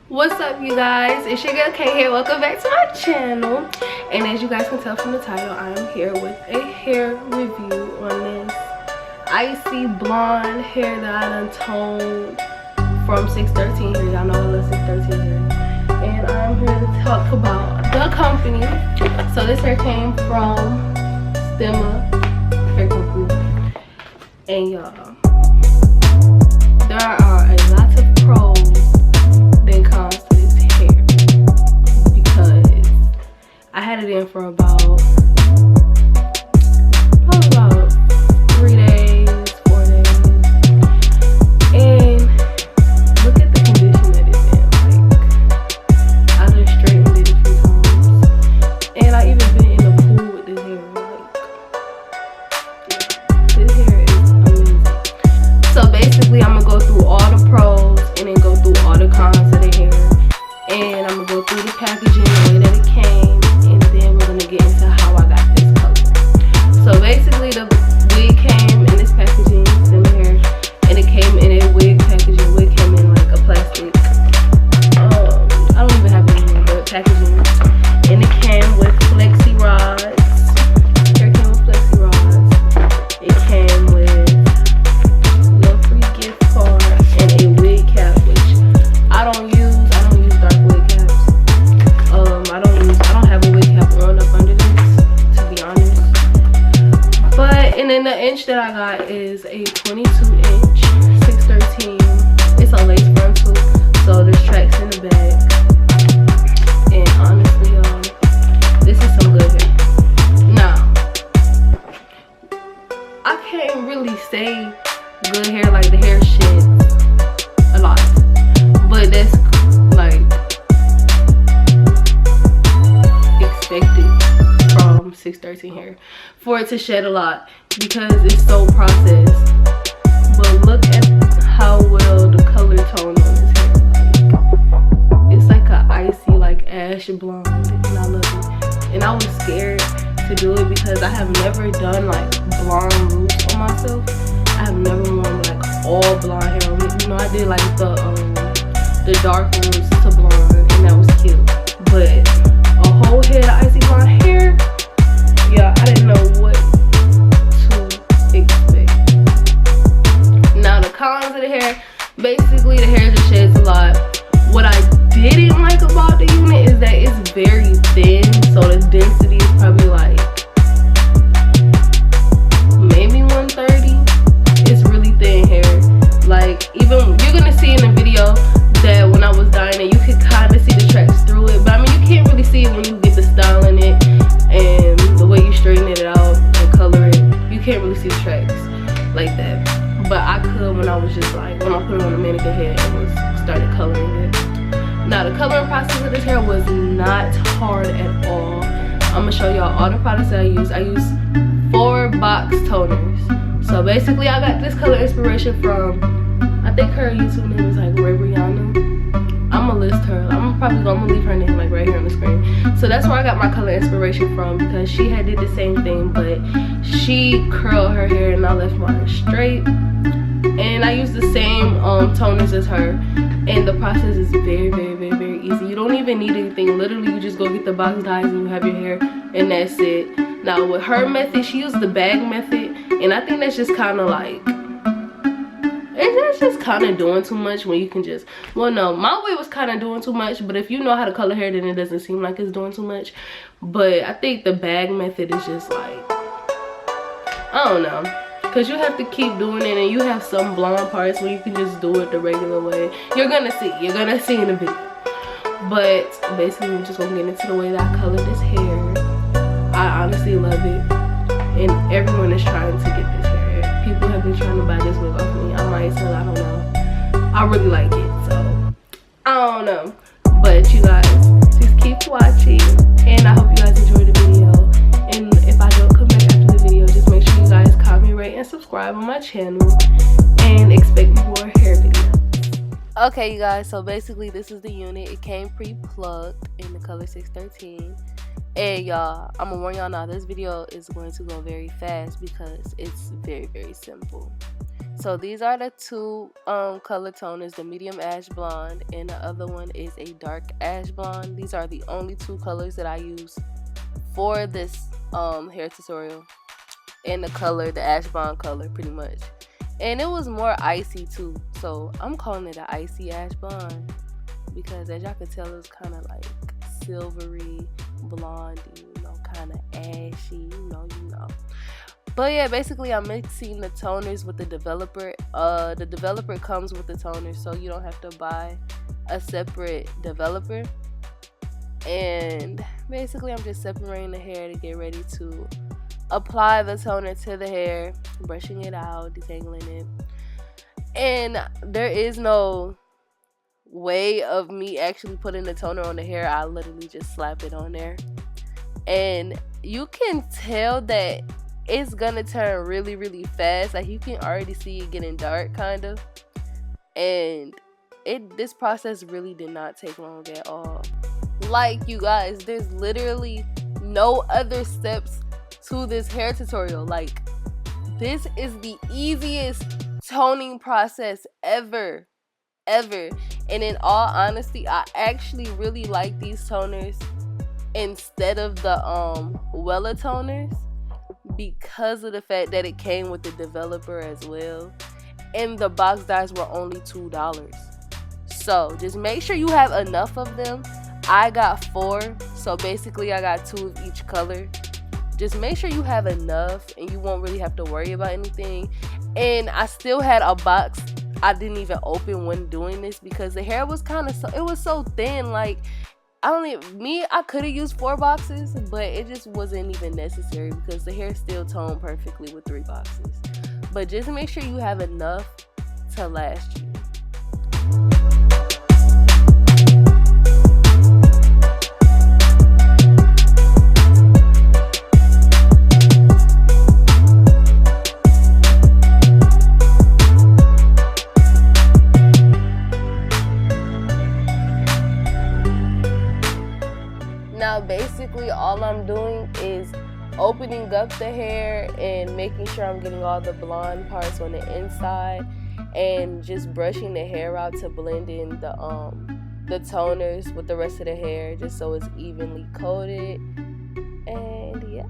What's up, you guys? It's your girl Kay here. Welcome back to my channel. And as you guys can tell from the title, I am here with a hair review on this icy blonde hair that I done toned from 613 here. Y'all know I love 613 here. And I'm here to talk about the company. So this hair came from Stema hair company. And y'all, there are a lot of pros that comes to this hair because I had it in for about 3 days, 4 days, and look at the condition that it's in. Like, I done straightened it a few times, and I even been in the pool with this hair. Like, yeah, this hair is amazing. So basically, I'm gonna go through all the pros and then go through all the cons of the hair, and I'm gonna go through the packaging, the way that it came, and then we're gonna get into how I got this color. So basically, the wig came in this packaging, similar hair, and it came in a wig packaging. Wig came in like a plastic, I don't even have it in here, but packaging, and it came with flexi rods. Hair came with flexi rods. It came with I don't use dark wig caps. I don't have a wig cap on up under this, to be honest. But and then the inch that I got is a 22-inch 613. It's a lace frontal, so there's tracks in the back. And honestly, this is some good hair. Now, I can't really say good hair, like the hair sheds a lot, but that's like expected from 613 hair for it to shed a lot because it's so processed. But look at how well the color tone on this hair. Like, it's like a icy, like ash blonde, and I love it. And I was scared to do it because I have never done like blonde roots on myself. I have never worn like all blonde hair on me. You know, I did like the dark roots to blonde, and that was cute. But a whole head of icy blonde hair, yeah, I didn't know what to expect. Now the cons of the hair, basically the hair just sheds a lot. What I didn't like about the unit is that it's very thin, so the density is probably like maybe 130. It's really thin hair. Like, even you're gonna see in the video that when I was dyeing it, you could kind of see the tracks through it, but I mean, you can't really see it when you get the style in it and the way you straighten it out and color it. You can't really see the tracks like that, but I could when I was just like, when I put it on the mannequin head and started coloring it. Now the coloring process of this hair was not hard at all. I'm gonna show y'all all the products that I use. I use 4 box toners. So basically, I got this color inspiration from, I think her YouTube name is like Revlon. I'm gonna list her. I'm gonna leave her name like right here on the screen. So that's where I got my color inspiration from, because she had did the same thing, but she curled her hair and I left mine straight. And I use the same toners as her, and the process is very, very, very, very easy. You don't even need anything. Literally, you just go get the box dyes and you have your hair, and that's it. Now with her method, she used the bag method, and I think that's just kind of like, it's just kind of doing too much when you can just, well, no, my way was kind of doing too much, but if you know how to color hair, then it doesn't seem like it's doing too much. But I think the bag method is just like, I don't know, because you have to keep doing it, and you have some blonde parts where you can just do it the regular way. You're gonna see in the video. But basically, we're just gonna get into the way that I color this hair. I honestly love it, and everyone is trying to get this hair. People have been trying to buy this wig off me. I might sell, I don't know. I really like it, so I don't know. But you guys, just keep watching, and I hope you guys enjoyed the video. And if I don't come back after the video, just make sure you guys comment, rate, and subscribe on my channel, and expect more hair videos. Okay, you guys, so basically this is the unit. It came pre-plugged in the color 613. And y'all, I'm gonna warn y'all now, this video is going to go very fast because it's very, very simple. So these are the two color toners, the medium ash blonde and the other one is a dark ash blonde. These are the only two colors that I use for this hair tutorial. And the color, the ash blonde color, pretty much. And it was more icy too, so I'm calling it an icy ash blonde because as y'all can tell, it's kind of like silvery, blondie, you know, kind of ashy, you know. But yeah, basically I'm mixing the toners with the developer. The developer comes with the toner, so you don't have to buy a separate developer. And basically I'm just separating the hair to get ready to apply the toner to the hair, brushing it out, detangling it. And there is no way of me actually putting the toner on the hair. I literally just slap it on there. And you can tell that it's gonna turn really, really fast. Like you can already see it getting dark kind of. And this process really did not take long at all. Like, you guys, there's literally no other steps to this hair tutorial. Like, this is the easiest toning process ever. And in all honesty, I actually really like these toners instead of the Wella toners because of the fact that it came with the developer as well, and the box dyes were only $2. So just make sure you have enough of them. I got 4, so basically I got 2 of each color. Just make sure you have enough and you won't really have to worry about anything. And I still had a box I didn't even open when doing this because the hair was it was so thin. Like, I could have used 4 boxes, but it just wasn't even necessary because the hair still toned perfectly with 3 boxes. But just make sure you have enough to last you. Now basically all I'm doing is opening up the hair and making sure I'm getting all the blonde parts on the inside and just brushing the hair out to blend in the toners with the rest of the hair just so it's evenly coated. And yeah.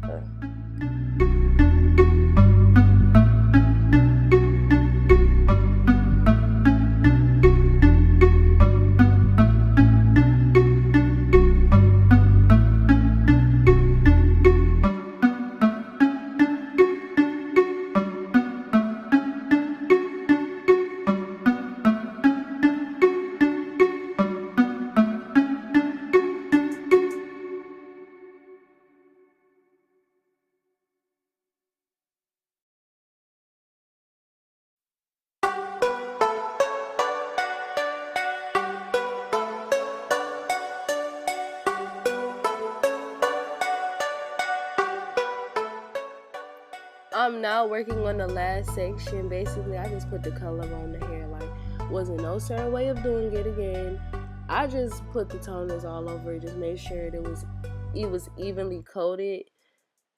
I'm now working on the last section. Basically, I just put the color on the hair. Like, wasn't no certain way of doing it again. I just put the toners all over it. Just made sure it was evenly coated.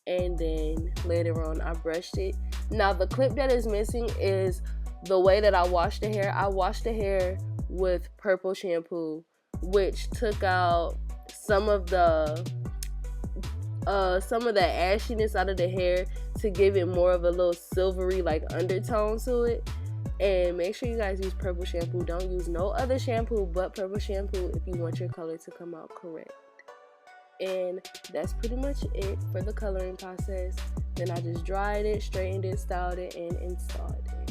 And then later on, I brushed it. Now, the clip that is missing is the way that I washed the hair. I washed the hair with purple shampoo, which took out some of the ashiness out of the hair to give it more of a little silvery like undertone to it. And make sure you guys use purple shampoo. Don't use no other shampoo but purple shampoo if you want your color to come out correct. And that's pretty much it for the coloring process. Then I just dried it, straightened it, styled it, and installed it.